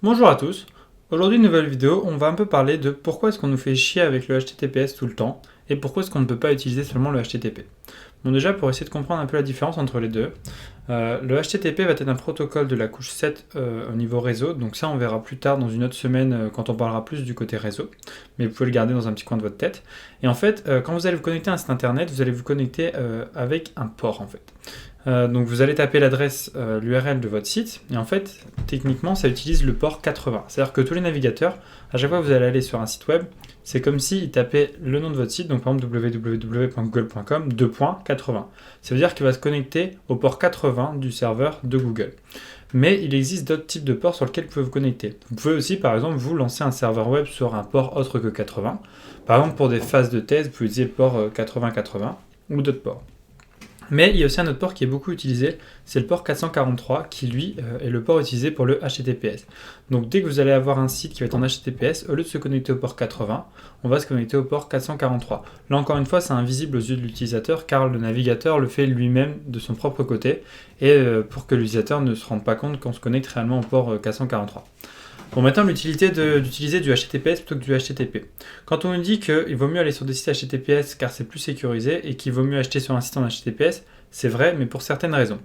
Bonjour à tous, aujourd'hui nouvelle vidéo, on va un peu parler de pourquoi est-ce qu'on nous fait chier avec le HTTPS tout le temps et pourquoi est-ce qu'on ne peut pas utiliser seulement le HTTP. Bon déjà pour essayer de comprendre un peu la différence entre les deux, le HTTP va être un protocole de la couche 7 au niveau réseau, donc ça on verra plus tard dans une autre semaine quand on parlera plus du côté réseau, mais vous pouvez le garder dans un petit coin de votre tête. Et en fait, quand vous allez vous connecter à un site internet, vous allez vous connecter avec un port en fait. Donc vous allez taper l'adresse, l'URL de votre site, et en fait, techniquement, ça utilise le port 80. C'est-à-dire que tous les navigateurs, à chaque fois que vous allez aller sur un site web, c'est comme s'ils tapaient le nom de votre site, donc par exemple www.google.com, 2.80. Ça veut dire qu'il va se connecter au port 80 du serveur de Google. Mais il existe d'autres types de ports sur lesquels vous pouvez vous connecter. Vous pouvez aussi, par exemple, vous lancer un serveur web sur un port autre que 80. Par exemple, pour des phases de test, vous pouvez utiliser le port 80-80 ou d'autres ports. Mais il y a aussi un autre port qui est beaucoup utilisé, c'est le port 443 qui lui est le port utilisé pour le HTTPS. Donc dès que vous allez avoir un site qui va être en HTTPS, au lieu de se connecter au port 80, on va se connecter au port 443. Là encore une fois, c'est invisible aux yeux de l'utilisateur car le navigateur le fait lui-même de son propre côté et pour que l'utilisateur ne se rende pas compte qu'on se connecte réellement au port 443. Bon, maintenant, l'utilité d'utiliser du HTTPS plutôt que du HTTP. Quand on nous dit qu'il vaut mieux aller sur des sites HTTPS car c'est plus sécurisé et qu'il vaut mieux acheter sur un site en HTTPS, c'est vrai, mais pour certaines raisons.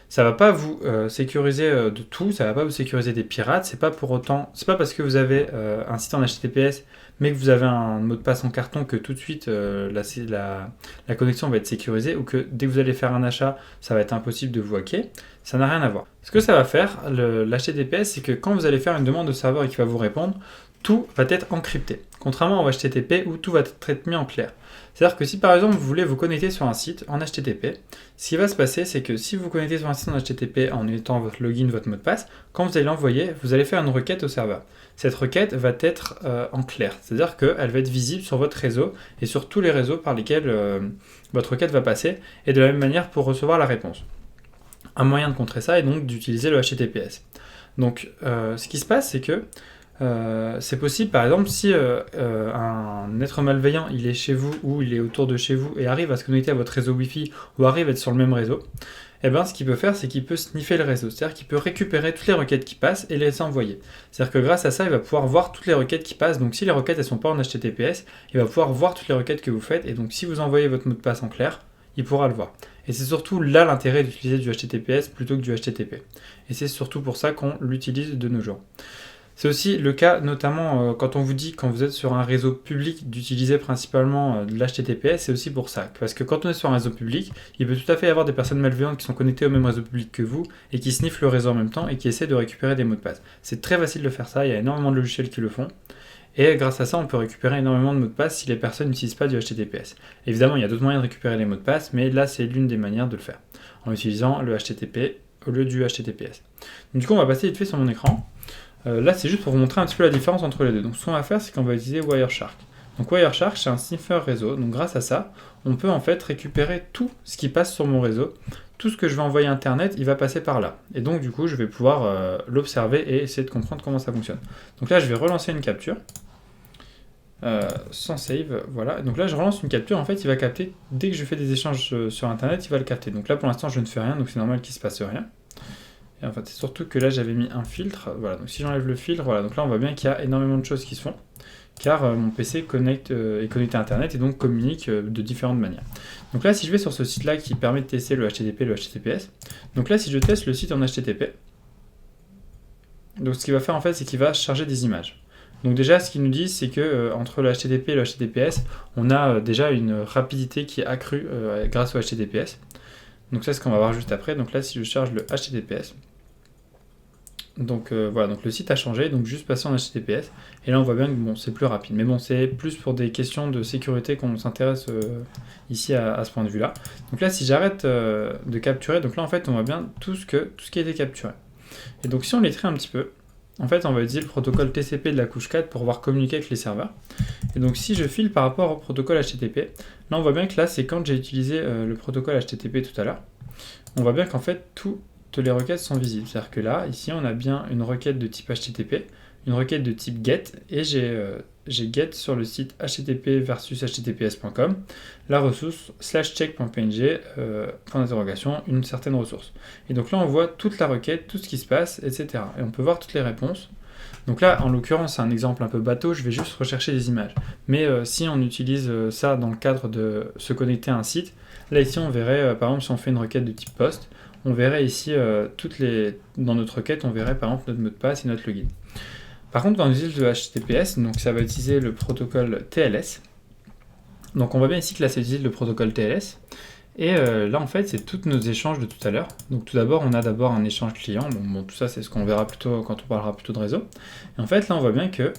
Ça ne va pas vous sécuriser de tout, ça ne va pas vous sécuriser des pirates, c'est pas parce que vous avez un site en HTTPS mais que vous avez un mot de passe en carton que tout de suite la connexion va être sécurisée ou que dès que vous allez faire un achat, ça va être impossible de vous hacker. Ça n'a rien à voir. Ce que ça va faire, l'HTTPS, c'est que quand vous allez faire une demande au serveur et qu'il va vous répondre, tout va être encrypté. Contrairement au HTTP où tout va être mis en clair. C'est-à-dire que si par exemple vous voulez vous connecter sur un site en HTTP, ce qui va se passer, c'est que si vous vous connectez sur un site en HTTP en mettant votre login, votre mot de passe, quand vous allez l'envoyer, vous allez faire une requête au serveur. Cette requête va être en clair, c'est-à-dire qu'elle va être visible sur votre réseau et sur tous les réseaux par lesquels votre requête va passer, et de la même manière pour recevoir la réponse. Un moyen de contrer ça est donc d'utiliser le HTTPS. Donc ce qui se passe, c'est que c'est possible, par exemple, si un être malveillant il est chez vous ou il est autour de chez vous et arrive à se connecter à votre réseau Wi-Fi ou arrive à être sur le même réseau, eh ben, ce qu'il peut faire, c'est qu'il peut sniffer le réseau. C'est-à-dire qu'il peut récupérer toutes les requêtes qui passent et les envoyer. C'est-à-dire que grâce à ça, il va pouvoir voir toutes les requêtes qui passent. Donc si les requêtes ne sont pas en HTTPS, il va pouvoir voir toutes les requêtes que vous faites. Et donc si vous envoyez votre mot de passe en clair, il pourra le voir. Et c'est surtout là l'intérêt d'utiliser du HTTPS plutôt que du HTTP. Et c'est surtout pour ça qu'on l'utilise de nos jours. C'est aussi le cas notamment quand on vous dit, quand vous êtes sur un réseau public, d'utiliser principalement de l'HTTPS, c'est aussi pour ça. Parce que quand on est sur un réseau public, il peut tout à fait y avoir des personnes malveillantes qui sont connectées au même réseau public que vous et qui sniffent le réseau en même temps et qui essaient de récupérer des mots de passe. C'est très facile de faire ça, il y a énormément de logiciels qui le font. Et grâce à ça, on peut récupérer énormément de mots de passe si les personnes n'utilisent pas du HTTPS. Évidemment, il y a d'autres moyens de récupérer les mots de passe, mais là, c'est l'une des manières de le faire, en utilisant le HTTP au lieu du HTTPS. Donc, du coup, on va passer vite fait sur mon écran. Là, c'est juste pour vous montrer un petit peu la différence entre les deux. Donc, ce qu'on va faire, c'est qu'on va utiliser Wireshark. Donc, Wireshark, c'est un sniffer réseau. Donc, grâce à ça, on peut en fait récupérer tout ce qui passe sur mon réseau. Tout ce que je vais envoyer à Internet, il va passer par là. Et donc, du coup, je vais pouvoir l'observer et essayer de comprendre comment ça fonctionne. Donc là, je vais relancer une capture. Sans save, voilà. Donc là, je relance une capture. En fait, il va capter, dès que je fais des échanges sur Internet, il va le capter. Donc là, pour l'instant, je ne fais rien, donc c'est normal qu'il ne se passe rien. Et en fait, c'est surtout que là, j'avais mis un filtre. Voilà, donc si j'enlève le filtre, voilà. Donc là, on voit bien qu'il y a énormément de choses qui se font, car mon PC est connecté à Internet et donc communique de différentes manières. Donc là, si je vais sur ce site-là qui permet de tester le HTTP et le HTTPS, donc là, si je teste le site en HTTP, donc ce qu'il va faire, en fait, c'est qu'il va charger des images. Donc déjà, ce qu'ils nous disent, c'est que entre le HTTP et le HTTPS, on a déjà une rapidité qui est accrue grâce au HTTPS. Donc ça, c'est ce qu'on va voir juste après. Donc là, si je charge le HTTPS, donc voilà, donc le site a changé, donc juste passer en HTTPS, et là on voit bien que bon, c'est plus rapide. Mais bon, c'est plus pour des questions de sécurité qu'on s'intéresse ici à ce point de vue-là. Donc là, si j'arrête de capturer, donc là en fait, on voit bien tout ce qui a été capturé. Et donc si on les trie un petit peu, en fait, on va utiliser le protocole TCP de la couche 4 pour pouvoir communiquer avec les serveurs. Et donc, si je file par rapport au protocole HTTP, là, on voit bien que là, c'est quand j'ai utilisé le protocole HTTP tout à l'heure. On voit bien qu'en fait, toutes les requêtes sont visibles. C'est-à-dire que là, ici, on a bien une requête de type HTTP, une requête de type GET, et j'ai GET sur le site http versus https.com, la ressource /check.png, point d'interrogation, une certaine ressource. Et donc là, on voit toute la requête, tout ce qui se passe, etc. Et on peut voir toutes les réponses. Donc là, en l'occurrence, c'est un exemple un peu bateau, je vais juste rechercher des images. Mais si on utilise ça dans le cadre de se connecter à un site, là ici on verrait, par exemple si on fait une requête de type post, on verrait ici, dans notre requête, on verrait par exemple notre mot de passe et notre login. Par contre, quand on utilise le HTTPS, donc ça va utiliser le protocole TLS. Donc on voit bien ici que là ça utilise le protocole TLS. Et là en fait c'est tous nos échanges de tout à l'heure. Donc tout d'abord on a d'abord un échange client, bon tout ça c'est ce qu'on verra plutôt quand on parlera plutôt de réseau. Et en fait là on voit bien que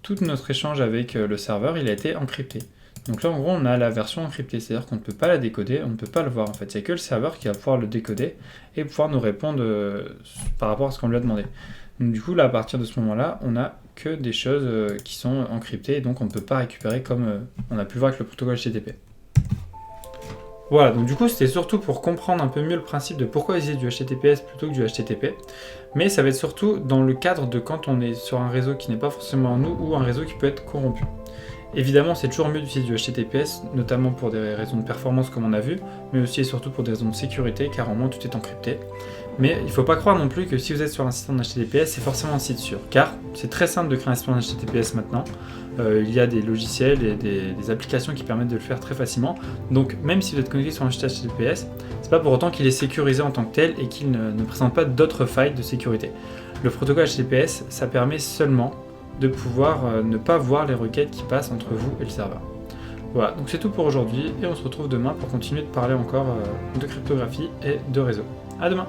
tout notre échange avec le serveur il a été encrypté. Donc là en gros on a la version encryptée, c'est-à-dire qu'on ne peut pas la décoder, on ne peut pas le voir en fait. Il n'y a que le serveur qui va pouvoir le décoder et pouvoir nous répondre par rapport à ce qu'on lui a demandé. Donc du coup là à partir de ce moment-là on n'a que des choses qui sont encryptées et donc on ne peut pas récupérer comme on a pu le voir avec le protocole HTTP. Voilà, donc du coup c'était surtout pour comprendre un peu mieux le principe de pourquoi utiliser du HTTPS plutôt que du HTTP, mais ça va être surtout dans le cadre de quand on est sur un réseau qui n'est pas forcément nous ou un réseau qui peut être corrompu. Évidemment c'est toujours mieux d'utiliser du HTTPS, notamment pour des raisons de performance comme on a vu, mais aussi et surtout pour des raisons de sécurité car au moins tout est encrypté. Mais il ne faut pas croire non plus que si vous êtes sur un système HTTPS, c'est forcément un site sûr, car c'est très simple de créer un système HTTPS maintenant. Il y a des logiciels et des applications qui permettent de le faire très facilement. Donc même si vous êtes connecté sur un site HTTPS, c'est pas pour autant qu'il est sécurisé en tant que tel et qu'il ne présente pas d'autres failles de sécurité. Le protocole HTTPS, ça permet seulement de pouvoir ne pas voir les requêtes qui passent entre vous et le serveur. Voilà, donc c'est tout pour aujourd'hui et on se retrouve demain pour continuer de parler encore de cryptographie et de réseau. À demain!